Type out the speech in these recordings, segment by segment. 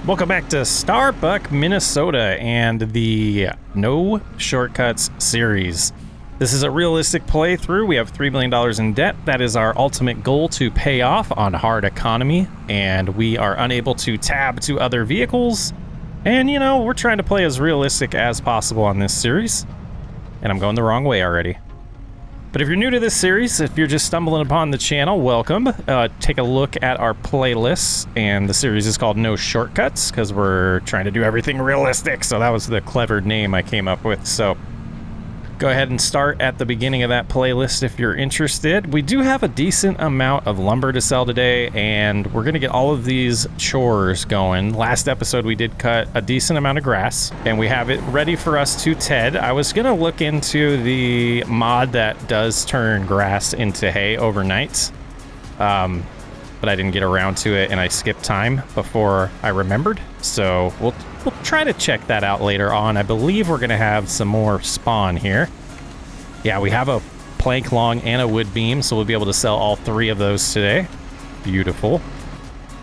Welcome back to Starbuck, Minnesota, and the No Shortcuts series. This is a realistic playthrough. We have $3 million in debt. That is our ultimate goal to pay off on hard economy, and we are unable to tab to other vehicles. And, you know, we're trying to play as realistic as possible on this series. And I'm going the wrong way already. But if you're new to this series, if you're just stumbling upon the channel, welcome. Take a look at our playlists, and the series is called No Shortcuts because we're trying to do everything realistic. So that was the clever name I came up with. So go ahead and start at the beginning of that playlist if you're interested. We do have a decent amount of lumber to sell today, and we're going to get all of these chores going. Last episode, we did cut a decent amount of grass, and we have it ready for us to TED. I was going to look into the mod that does turn grass into hay overnight, but I didn't get around to it, and I skipped time before I remembered. So we'll try to check that out later on. I believe we're going to have some more spawn here. Yeah, we have a plank long and a wood beam, so we'll be able to sell all three of those today. Beautiful.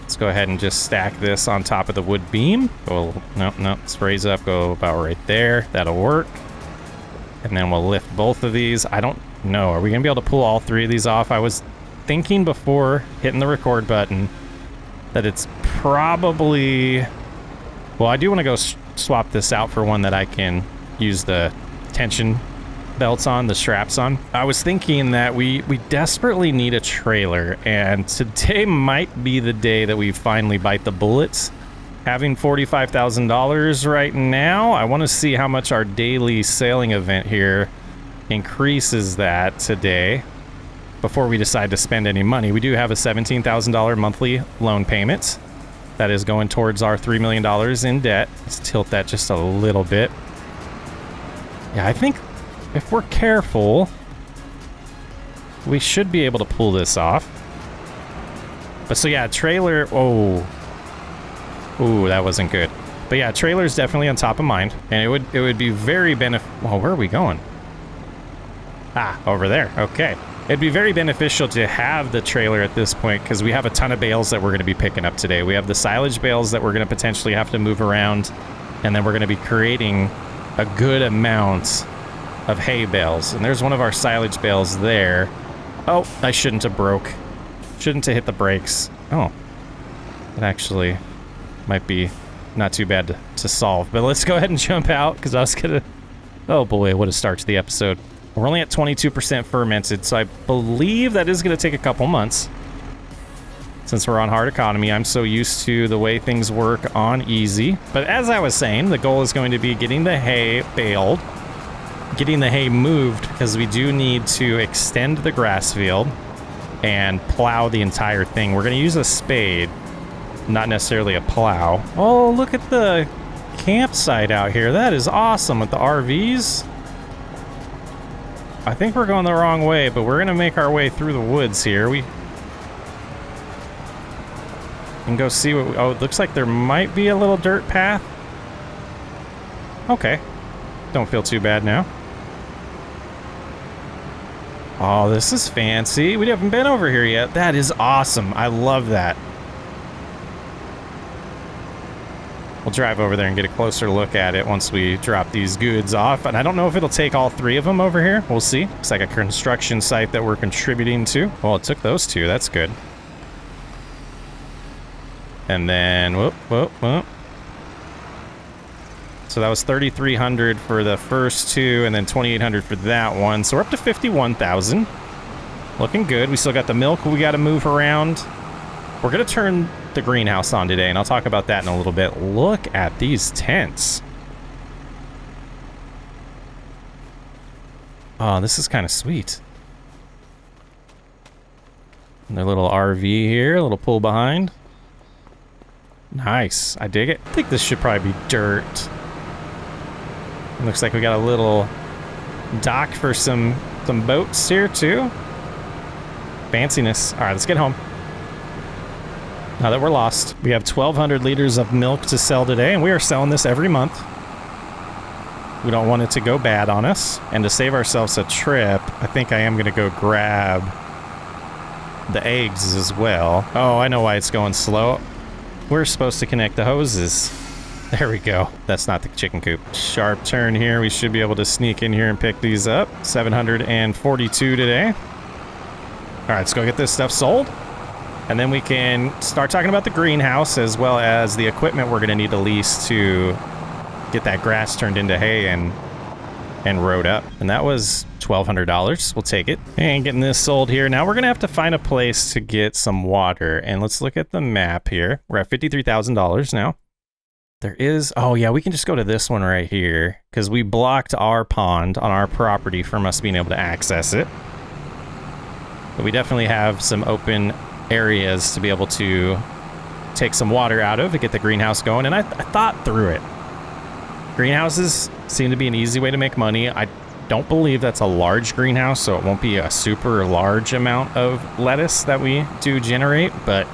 Let's go ahead and just stack this on top of the wood beam. No, let's raise up, go about right there. That'll work. And then we'll lift both of these. I don't know. Are we going to be able to pull all three of these off? I was thinking before hitting the record button that it's probably... Well, I do want to go swap this out for one that I can use the tension belts on, the straps on. I was thinking that we desperately need a trailer, and today might be the day that we finally bite the bullets. Having $45,000 right now, I want to see how much our daily sailing event here increases that today before we decide to spend any money. We do have a $17,000 monthly loan payment. That is going towards our $3 million in debt. Let's tilt that just a little bit. Yeah, I think if we're careful, we should be able to pull this off. But so yeah, trailer, oh, that wasn't good. But yeah, trailer is definitely on top of mind, and it would be very well, where are we going? Ah, over there. Okay. It'd be very beneficial to have the trailer at this point because we have a ton of bales that we're going to be picking up today. We have the silage bales that we're going to potentially have to move around, and then we're going to be creating a good amount of hay bales. And there's one of our silage bales there. Oh, I shouldn't have Shouldn't have hit the brakes. Oh, it actually might be not too bad to solve. But let's go ahead and jump out because I was going to... Oh boy, what a start to the episode. We're only at 22% fermented, so I believe that is going to take a couple months. Since we're on hard economy, I'm so used to the way things work on easy. But as I was saying, the goal is going to be getting the hay baled, getting the hay moved, because we do need to extend the grass field and plow the entire thing. We're going to use a spade, not necessarily a plow. Oh, look at the campsite out here. That is awesome with the RVs. I think we're going the wrong way, but we're going to make our way through the woods here. We can go see what... Oh, it looks like there might be a little dirt path. Okay. Don't feel too bad now. Oh, this is fancy. We haven't been over here yet. That is awesome. I love that. We'll drive over there and get a closer look at it once we drop these goods off. And I don't know if it'll take all three of them over here. We'll see. Looks like a construction site that we're contributing to. Well, it took those two. That's good. And then, whoop. So that was 3,300 for the first two, and then 2,800 for that one. So we're up to 51,000. Looking good. We still got the milk we got to move around. We're going to turn the greenhouse on today, and I'll talk about that in a little bit. Look at these tents. Oh, this is kind of sweet. And their little RV here, a little pull behind. Nice. I dig it. I think this should probably be dirt. It looks like we got a little dock for some boats here, too. Fanciness. All right, let's get home. Now that we're lost, we have 1,200 liters of milk to sell today, and we are selling this every month. We don't want it to go bad on us. And to save ourselves a trip, I think I am going to go grab the eggs as well. Oh, I know why it's going slow. we're supposed to connect the hoses. There we go. That's not the chicken coop. Sharp turn here. We should be able to sneak in here and pick these up. 742 today. All right, let's go get this stuff sold. And then we can start talking about the greenhouse as well as the equipment we're going to need to lease to get that grass turned into hay and rode up. And that was $1,200. We'll take it. And getting this sold here. Now we're going to have to find a place to get some water. And let's look at the map here. We're at $53,000 now. There is, oh yeah, we can just go to this one right here because we blocked our pond on our property from us being able to access it. But we definitely have some open areas to be able to take some water out of to get the greenhouse going. And I thought through it. Greenhouses seem to be an easy way to make money. I don't believe that's a large greenhouse, so it won't be a super large amount of lettuce that we do generate, but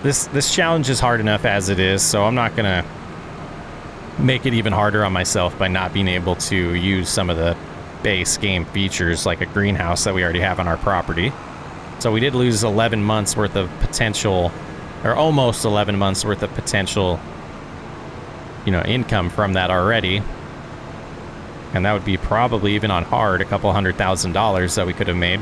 This challenge is hard enough as it is, so I'm not gonna make it even harder on myself by not being able to use some of the base game features like a greenhouse that we already have on our property. So we did lose 11 months worth of potential, or almost 11 months worth of potential, you know, income from that already. And that would be probably even on hard a couple $100,000 that we could have made.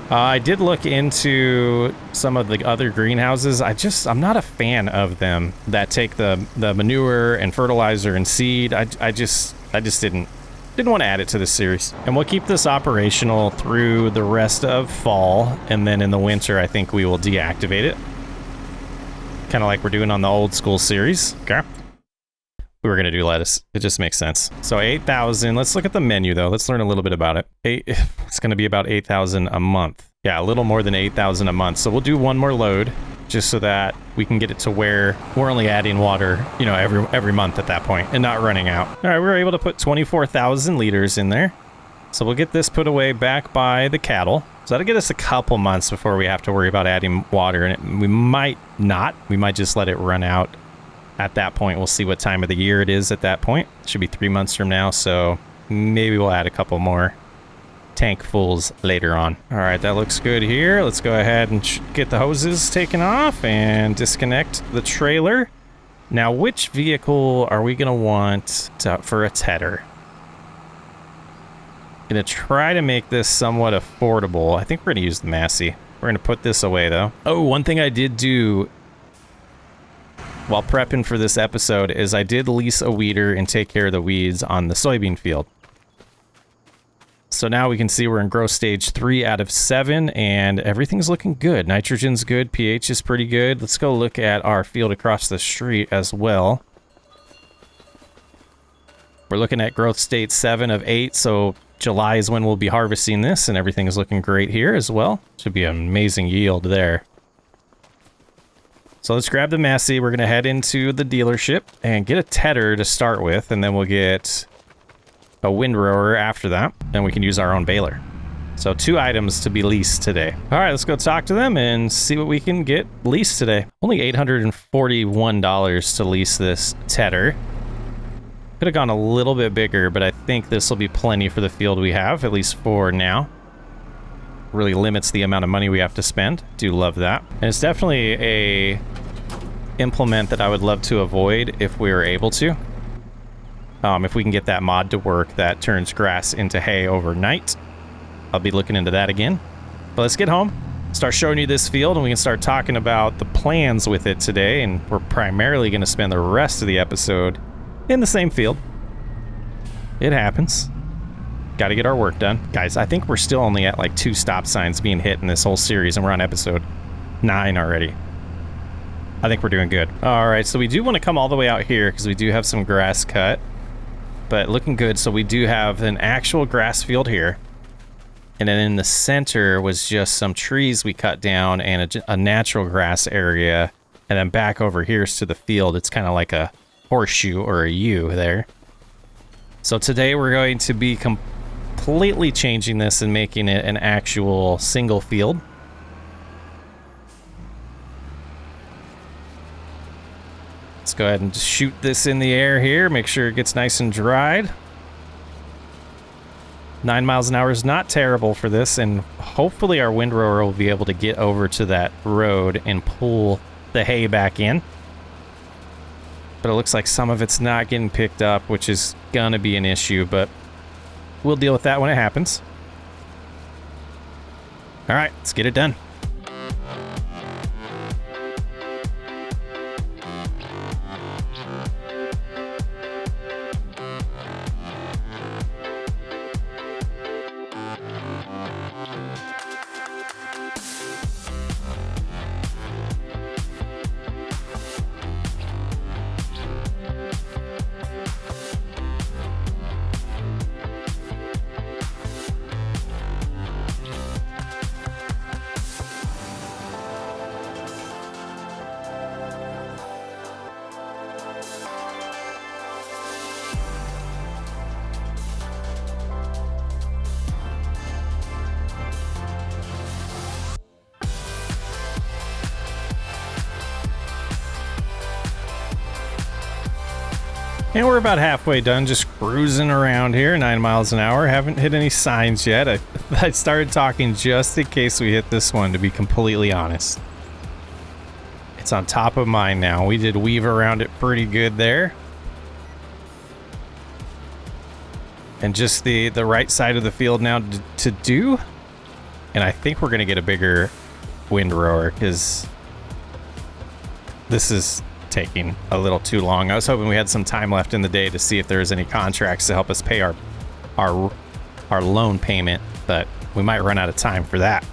I did look into some of the other greenhouses. I'm not a fan of them that take the manure and fertilizer and seed. I just didn't want to add it to this series. And we'll keep this operational through the rest of fall, and then in the winter I think we will deactivate it. Kind of like we're doing on the old school series. Okay. We were going to do lettuce. It just makes sense. So 8,000. Let's look at the menu though. Let's learn a little bit about it. It's going to be about 8,000 a month. Yeah, a little more than 8,000 a month. So we'll do one more load just so that we can get it to where we're only adding water, you know, every month at that point and not running out. All right, we were able to put 24,000 liters in there. So we'll get this put away back by the cattle. So that'll get us a couple months before we have to worry about adding water. And we might not. We might just let it run out. At that point, we'll see what time of the year it is at that point. It should be 3 months from now, so maybe we'll add a couple more tank fulls later on. All right, that looks good here. Let's go ahead and get the hoses taken off and disconnect the trailer. Now, which vehicle are we going to want for a tedder? Going to try to make this somewhat affordable. I think we're going to use the Massey. We're going to put this away, though. Oh, one thing I did do while prepping for this episode is I did lease a weeder and take care of the weeds on the soybean field. So now we can see we're in growth stage 3 out of 7 and everything's looking good. Nitrogen's good, pH is pretty good. Let's go look at our field across the street as well. We're looking at growth state 7 of 8, so July is when we'll be harvesting this and everything is looking great here as well. Should be an amazing yield there. So let's grab the Massey. We're going to head into the dealership and get a tedder to start with, and then we'll get a windrower after that, and we can use our own baler. So 2 items to be leased today. All right, let's go talk to them and see what we can get leased today. Only $841 to lease this tedder. Could have gone a little bit bigger, but I think this will be plenty for the field we have, at least for now. Really limits the amount of money we have to spend. Do love that. And it's definitely a implement that I would love to avoid if we were able to. If we can get that mod to work that turns grass into hay overnight, I'll be looking into that again. But let's get home, start showing you this field, and we can start talking about the plans with it today. And we're primarily going to spend the rest of the episode in the same field. It happens. Got to get our work done. Guys, I think we're still only at like 2 stop signs being hit in this whole series, and we're on episode 9 already. I think we're doing good. All right, so we do want to come all the way out here because we do have some grass cut, but looking good. So we do have an actual grass field here. And then in the center was just some trees we cut down and a natural grass area. And then back over here is to the field. It's kind of like a horseshoe or a U there. So today we're going to be completely changing this and making it an actual single field. Let's go ahead and just shoot this in the air here, make sure it gets nice and dried. 9 miles an hour is not terrible for this, and hopefully our windrower will be able to get over to that road and pull the hay back in. But it looks like some of it's not getting picked up, which is gonna be an issue, but we'll deal with that when it happens. All right, let's get it done. And we're about halfway done, just cruising around here, 9 miles an hour. Haven't hit any signs yet. I started talking just in case we hit this one, to be completely honest. It's on top of mine now. We did weave around it pretty good there. And just the right side of the field now to do. And I think we're going to get a bigger windrower because this is taking a little too long. I was hoping we had some time left in the day to see if there was any contracts to help us pay our loan payment, but we might run out of time for that.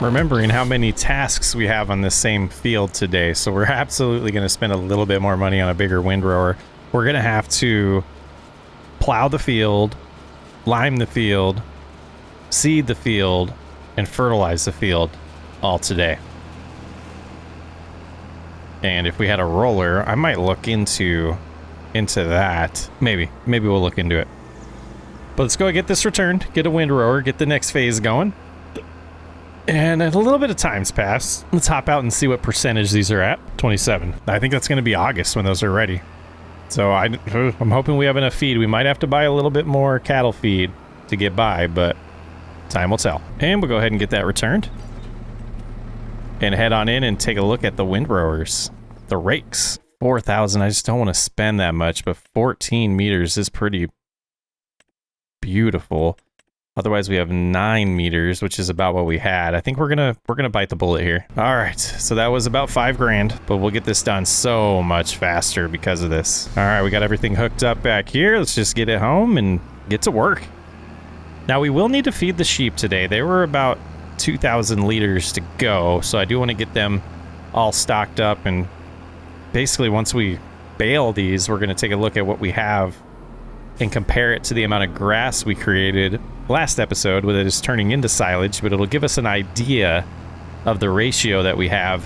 Remembering how many tasks we have on this same field today, so we're absolutely going to spend a little bit more money on a bigger windrower. We're going to have to plow the field, lime the field, seed the field, and fertilize the field all today. And if we had a roller, I might look into that. Maybe we'll look into it. But let's go get this returned, get a windrower, get the next phase going. And a little bit of time's passed. Let's hop out and see what percentage these are at. 27. I think that's going to be August when those are ready. So I'm hoping we have enough feed. We might have to buy a little bit more cattle feed to get by, but time will tell. And we'll go ahead and get that returned. And head on in and take a look at the windrowers. The rakes. 4,000. I just don't want to spend that much, but 14 meters is pretty beautiful. Otherwise, we have 9 meters, which is about what we had. I think we're gonna bite the bullet here. All right, so that was about $5 grand, but we'll get this done so much faster because of this. All right, we got everything hooked up back here. Let's just get it home and get to work. Now, we will need to feed the sheep today. They were about 2,000 liters to go, so I do want to get them all stocked up. And basically, once we bale these, we're gonna take a look at what we have and compare it to the amount of grass we created last episode, where it is turning into silage, but it'll give us an idea of the ratio that we have.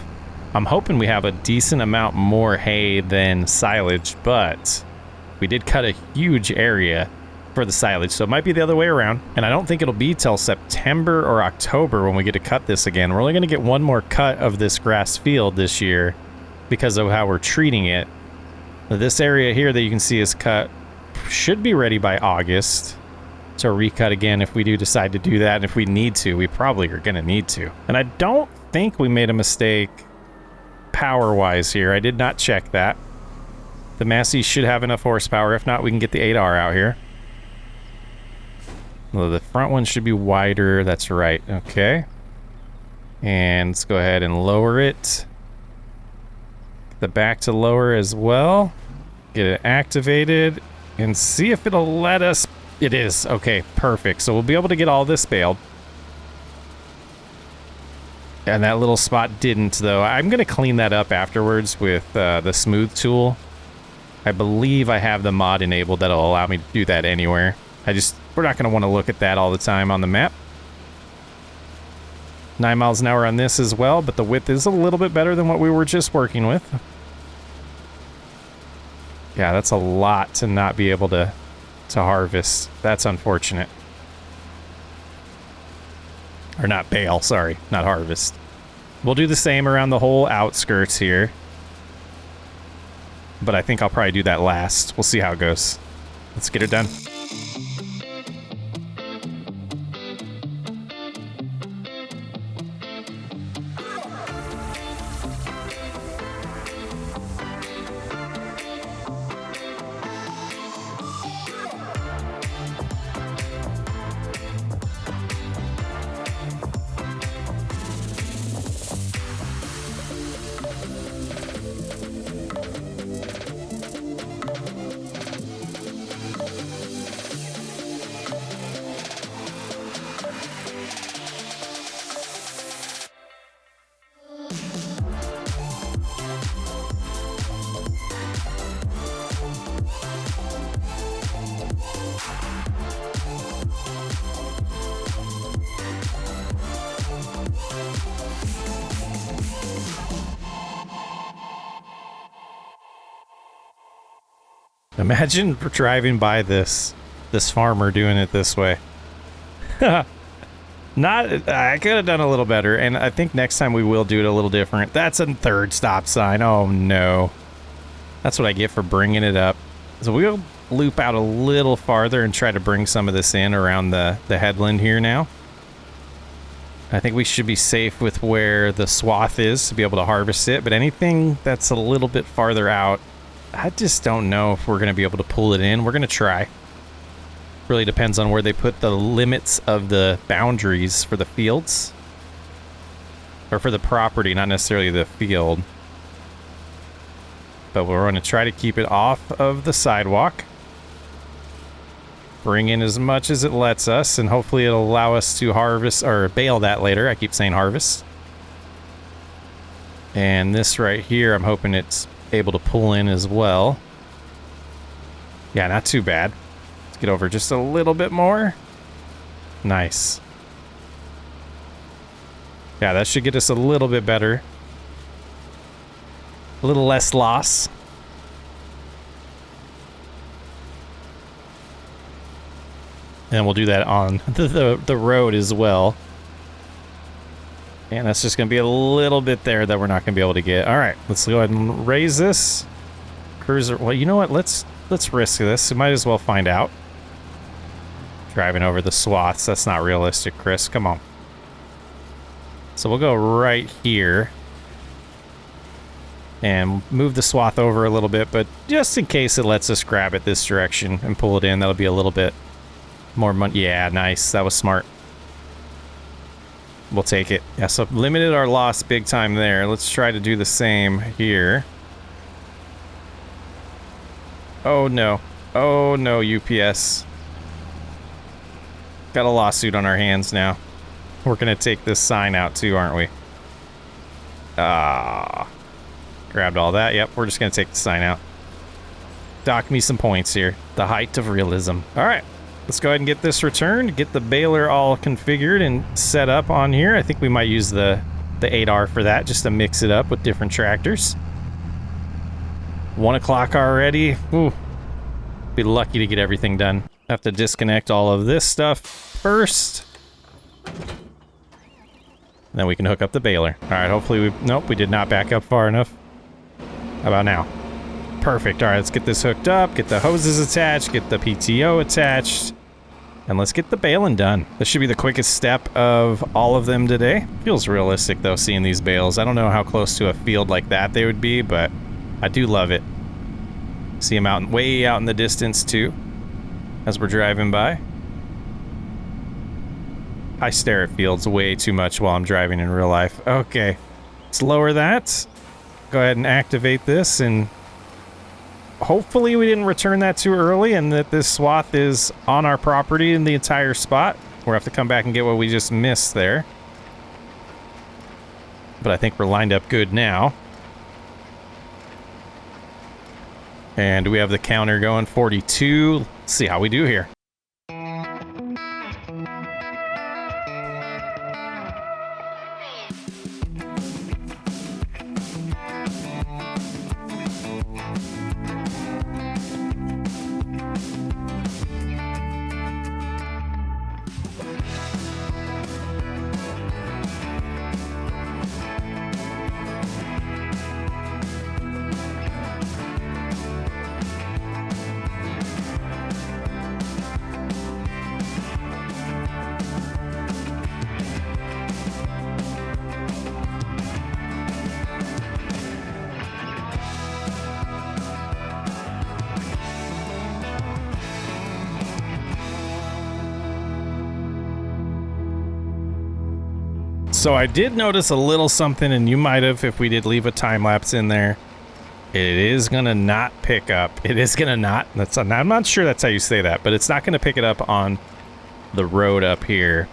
I'm hoping we have a decent amount more hay than silage, but we did cut a huge area for the silage, so it might be the other way around. And I don't think it'll be till September or October when we get to cut this again. We're only going to get one more cut of this grass field this year because of how we're treating it. This area here that you can see is cut should be ready by August to recut again if we do decide to do that. And if we need to, we probably are going to need to. And I don't think we made a mistake power-wise here. I did not check that. The Massey should have enough horsepower. If not, we can get the 8R out here. Well, the front one should be wider. That's right. Okay. And let's go ahead and lower it. the back to lower as well. Get it activated and see if it'll let us. It is. Okay, perfect. So we'll be able to get all this baled. And that little spot didn't, though. I'm going to clean that up afterwards with the smooth tool. I believe I have the mod enabled that'll allow me to do that anywhere. We're not going to want to look at that all the time on the map. 9 miles an hour on this as well, but the width is a little bit better than what we were just working with. Yeah, that's a lot to not be able to harvest. That's unfortunate. Or not bale, sorry, not harvest. We'll do the same around the whole outskirts here. But I think I'll probably do that last. We'll see how it goes. Let's get it done. Imagine driving by this farmer doing it this way. I could have done a little better, and I think next time we will do it a little different. That's a third stop sign. Oh no. That's what I get for bringing it up. So we'll loop out a little farther and try to bring some of this in around the headland here now. I think we should be safe with where the swath is to be able to harvest it, but anything that's a little bit farther out, I just don't know if we're going to be able to pull it in. We're going to try. Really depends on where they put the limits of the boundaries for the fields. Or for the property, not necessarily the field. But we're going to try to keep it off of the sidewalk. Bring in as much as it lets us, and hopefully it'll allow us to harvest, or bale that later. I keep saying harvest. And this right here, I'm hoping it's able to pull in as well. Yeah, not too bad. Let's get over just a little bit more. Nice. Yeah, that should get us a little bit better. A little less loss. And we'll do that on the road as well. And that's just going to be a little bit there that we're not going to be able to get. All right, let's go ahead and raise this. Cruiser, well, you know what? Let's risk this. We might as well find out. Driving over the swaths. That's not realistic, Chris. Come on. So we'll go right here. And move the swath over a little bit, but just in case it lets us grab it this direction and pull it in, that'll be a little bit more money. Yeah, nice. That was smart. We'll take it. Yeah, so limited our loss big time there. Let's try to do the same here. Oh no. Oh no, UPS. Got a lawsuit on our hands now. We're gonna take this sign out too, aren't we? Ah. Grabbed all that. Yep, we're just gonna take the sign out. Dock me some points here. The height of realism. Alright. Let's go ahead and get this returned, get the baler all configured and set up on here. I think we might use the 8R for that, just to mix it up with different tractors. 1 o'clock already. Ooh, be lucky to get everything done. Have to disconnect all of this stuff first. Then we can hook up the baler. All right, hopefully nope, we did not back up far enough. How about now? Perfect. All right, let's get this hooked up, get the hoses attached, get the PTO attached, and let's get the baling done. This should be the quickest step of all of them today. Feels realistic, though, seeing these bales. I don't know how close to a field like that they would be, but I do love it. See them out, way out in the distance, too, as we're driving by. I stare at fields way too much while I'm driving in real life. Okay, let's lower that. go ahead and activate this, and hopefully we didn't return that too early and that this swath is on our property in the entire spot. We'll have to come back and get what we just missed there. But I think we're lined up good now. And we have the counter going 42. Let's see how we do here. So I did notice a little something, and you might have if we did leave a time lapse in there. It is gonna not pick up. It is gonna not. I'm not sure that's how you say that, but it's not gonna pick it up on the road up here.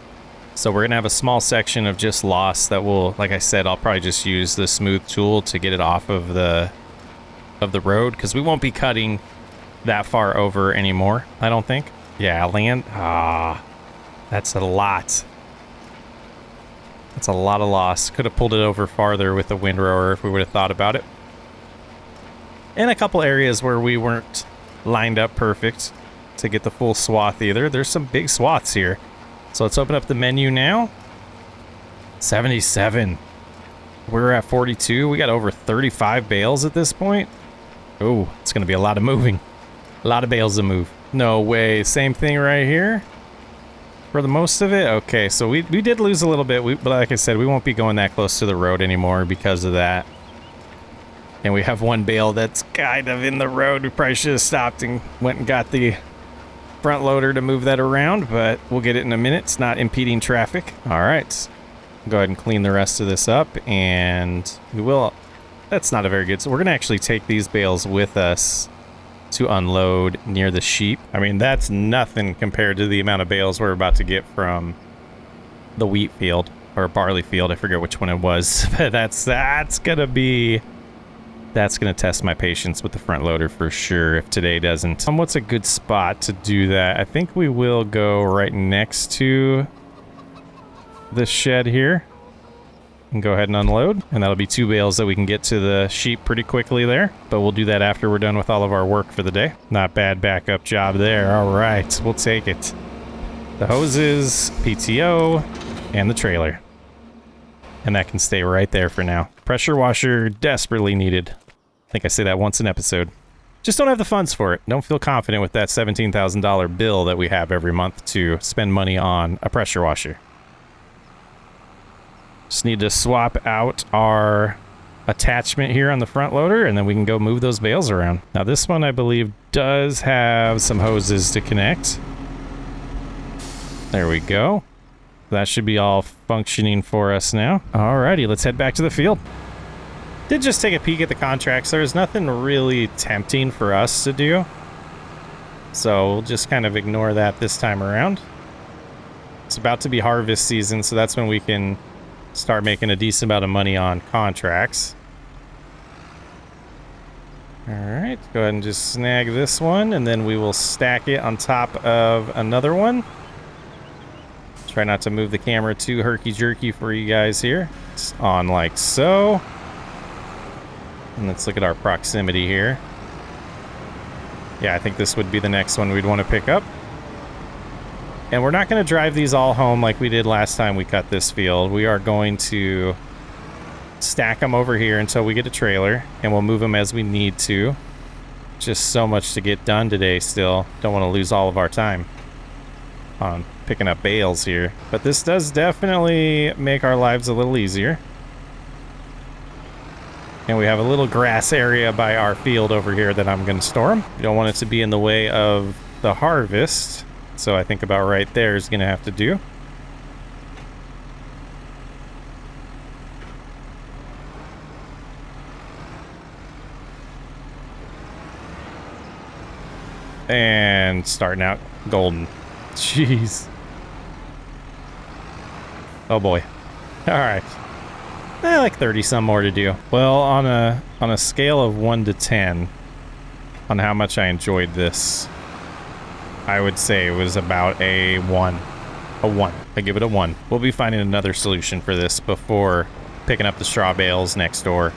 So we're gonna have a small section of just loss that will, like I said, I'll probably just use the smooth tool to get it off of the road, because we won't be cutting that far over anymore, I don't think. Yeah, land. That's a lot. That's a lot of loss. Could have pulled it over farther with the windrower if we would have thought about it. In a couple areas where we weren't lined up perfect to get the full swath either. There's some big swaths here. So let's open up the menu now. 77. We're at 42. We got over 35 bales at this point. Oh, it's going to be a lot of moving. A lot of bales to move. No way. Same thing right here. For the most of it? Okay, so we did lose a little bit, but like I said, we won't be going that close to the road anymore because of that. And we have one bale that's kind of in the road. We probably should have stopped and went and got the front loader to move that around, but we'll get it in a minute. It's not impeding traffic. All right, go ahead and clean the rest of this up, and we will. That's not a very good, so we're gonna actually take these bales with us to unload near the sheep. I mean, that's nothing compared to the amount of bales we're about to get from the wheat field or barley field. I forget which one it was, but that's gonna test my patience with the front loader for sure if today doesn't. What's a good spot to do that? I think we will go right next to the shed here and go ahead and unload, and that'll be 2 bales that we can get to the sheep pretty quickly there, but we'll do that after we're done with all of our work for the day. Not bad backup job there. All right, we'll take it. The hoses, PTO, and the trailer, and that can stay right there for now. Pressure washer desperately needed. I think I say that once an episode. Just don't have the funds for it. Don't feel confident with that $17,000 bill that we have every month to spend money on a pressure washer. Just need to swap out our attachment here on the front loader, and then we can go move those bales around. Now this one, I believe, does have some hoses to connect. There we go. That should be all functioning for us now. Alrighty, let's head back to the field. Did just take a peek at the contracts. There's nothing really tempting for us to do, so we'll just kind of ignore that this time around. It's about to be harvest season, so that's when we can start making a decent amount of money on contracts. All right, go ahead and just snag this one, and then we will stack it on top of another one. Try not to move the camera too herky-jerky for you guys here. It's on like so. And let's look at our proximity here. Yeah, I think this would be the next one we'd want to pick up. And we're not going to drive these all home like we did last time we cut this field. We are going to stack them over here until we get a trailer, and we'll move them as we need to. Just so much to get done today still. Don't want to lose all of our time on picking up bales here. But this does definitely make our lives a little easier. And we have a little grass area by our field over here that I'm going to store them. We don't want it to be in the way of the harvest. So I think about right there is going to have to do. And starting out golden. Jeez. Oh boy. All right. Like 30 some more to do. Well, on a scale of 1 to 10 on how much I enjoyed this, I would say it was about a 1. A 1. I give it a 1. We'll be finding another solution for this before picking up the straw bales next door.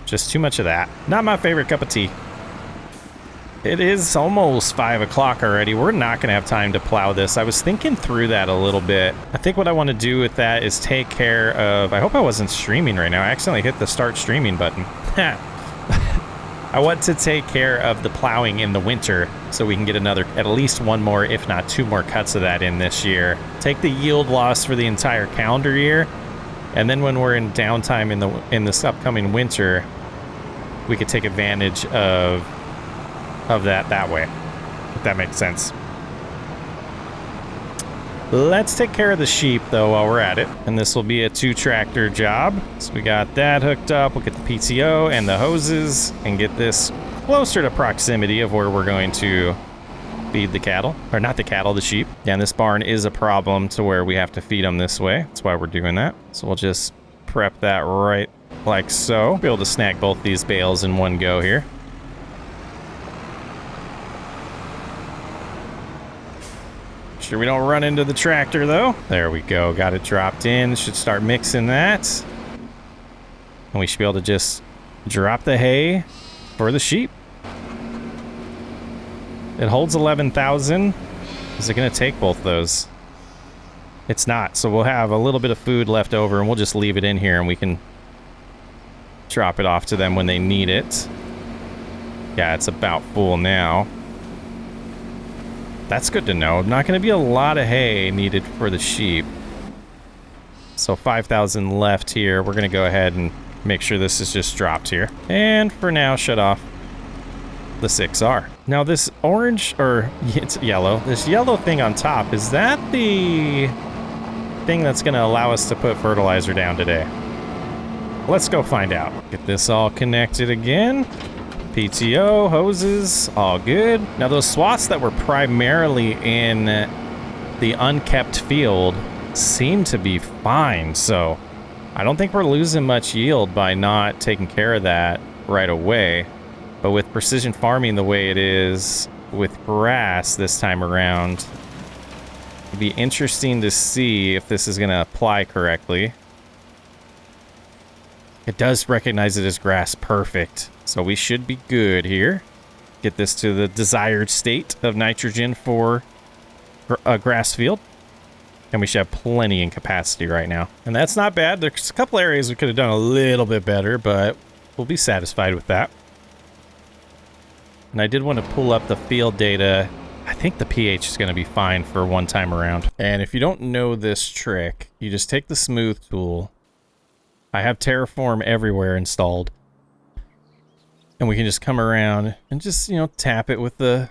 Just too much of that. Not my favorite cup of tea. It is almost 5 o'clock already. We're not going to have time to plow this. I was thinking through that a little bit. I think what I want to do with that is take care of... I hope I wasn't streaming right now. I accidentally hit the start streaming button. I want to take care of the plowing in the winter so we can get another, at least one more, if not 2 more cuts of that in this year. Take the yield loss for the entire calendar year, and then when we're in downtime in this upcoming winter, we could take advantage of that way, if that makes sense. Let's take care of the sheep, though, while we're at it. And this will be a 2-tractor job. So we got that hooked up. We'll get the PTO and the hoses and get this closer to proximity of where we're going to feed the cattle. Or not the cattle, the sheep. Yeah, and this barn is a problem to where we have to feed them this way. That's why we're doing that. So we'll just prep that right like so. Be able to snag both these bales in one go here. Sure we don't run into the tractor though. There we go, got it dropped in. Should start mixing that. And we should be able to just drop the hay for the sheep. It holds 11,000. Is it gonna take both those? It's not, so we'll have a little bit of food left over and we'll just leave it in here and we can drop it off to them when they need it. Yeah, it's about full now. That's good to know. Not going to be a lot of hay needed for the sheep. So 5,000 left here. We're going to go ahead and make sure this is just dropped here. And for now, shut off the 6R. Now this orange, or it's yellow, this yellow thing on top, is that the thing that's going to allow us to put fertilizer down today? Let's go find out. Get this all connected again. PTO, hoses, all good. Now those swaths that were primarily in the unkept field seem to be fine, so I don't think we're losing much yield by not taking care of that right away. But with precision farming the way it is with grass this time around, it'd be interesting to see if this is going to apply correctly. It does recognize it as grass perfect, so we should be good here. Get this to the desired state of nitrogen for a grass field. And we should have plenty in capacity right now. And that's not bad. There's a couple areas we could have done a little bit better, but we'll be satisfied with that. And I did want to pull up the field data. I think the pH is going to be fine for one time around. And if you don't know this trick, you just take the smooth tool. I have Terraform everywhere installed. And we can just come around and just, you know, tap it with the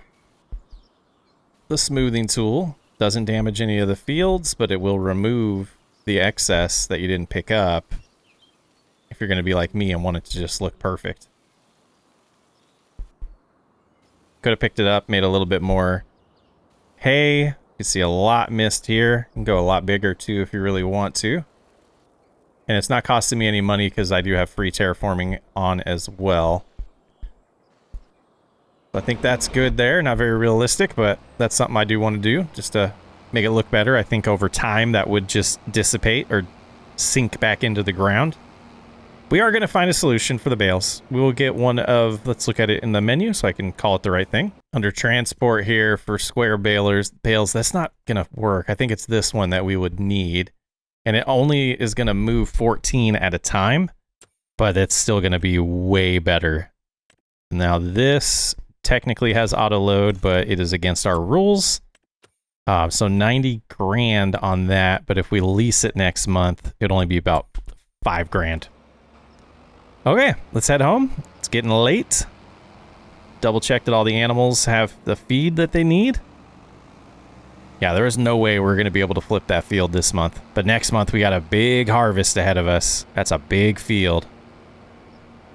smoothing tool. Doesn't damage any of the fields, but it will remove the excess that you didn't pick up if you're going to be like me and want it to just look perfect. Could have picked it up, made a little bit more hay. You can see a lot missed here. You can go a lot bigger too if you really want to. And it's not costing me any money because I do have free terraforming on as well. I think that's good there. Not very realistic, but that's something I do want to do just to make it look better. I think over time that would just dissipate or sink back into the ground. We are going to find a solution for the bales. We will get one of, let's look at it in the menu so I can call it the right thing. Under transport here for square bales, that's not going to work. I think it's this one that we would need. And it only is going to move 14 at a time, but it's still going to be way better. Now this technically has auto load, but it is against our rules. So 90 grand on that, but if we lease it next month, it'd only be about 5 grand. Okay, let's head home. It's getting late. Double check that all the animals have the feed that they need. Yeah, there is no way we're going to be able to flip that field this month. But next month, we got a big harvest ahead of us. That's a big field.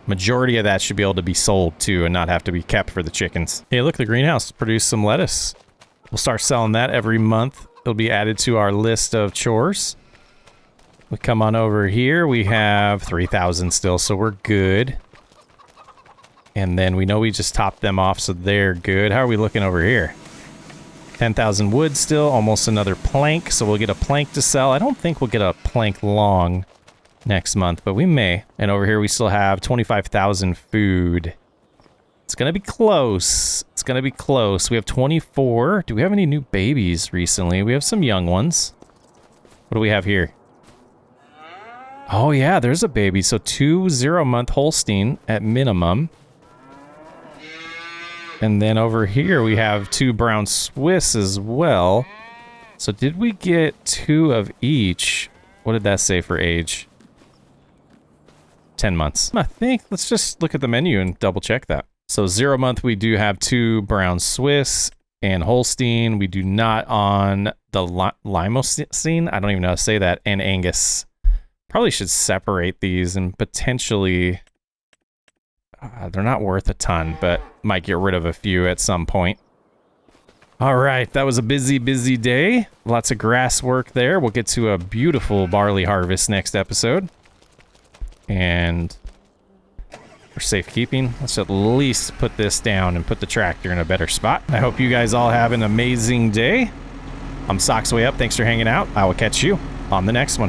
Majority of that should be able to be sold too and not have to be kept for the chickens. Hey, look, the greenhouse produced some lettuce. We'll start selling that every month. It'll be added to our list of chores. We come on over here. We have 3,000 still, so we're good. And then we know we just topped them off, so they're good. How are we looking over here? 10,000 wood still, almost another plank, so we'll get a plank to sell. I don't think we'll get a plank long next month, but we may. And over here we still have 25,000 food. It's gonna be close. It's gonna be close. We have 24. Do we have any new babies recently? We have some young ones. What do we have here? Oh yeah, there's a baby. So 2 0-month Holstein at minimum. And then over here we have 2 brown Swiss as well. So did we get 2 of each? What did that say for age? 10 months. I think, let's just look at the menu and double check that. So 0-month, we do have 2 brown Swiss and Holstein. We do not on the Limousin. I don't even know how to say that. And Angus. Probably should separate these and potentially... they're not worth a ton, but might get rid of a few at some point. All right, that was a busy, busy day. Lots of grass work there. We'll get to a beautiful barley harvest next episode. And for safekeeping, let's at least put this down and put the tractor in a better spot. I hope you guys all have an amazing day. I'm Socksway Up. Thanks for hanging out. I will catch you on the next one.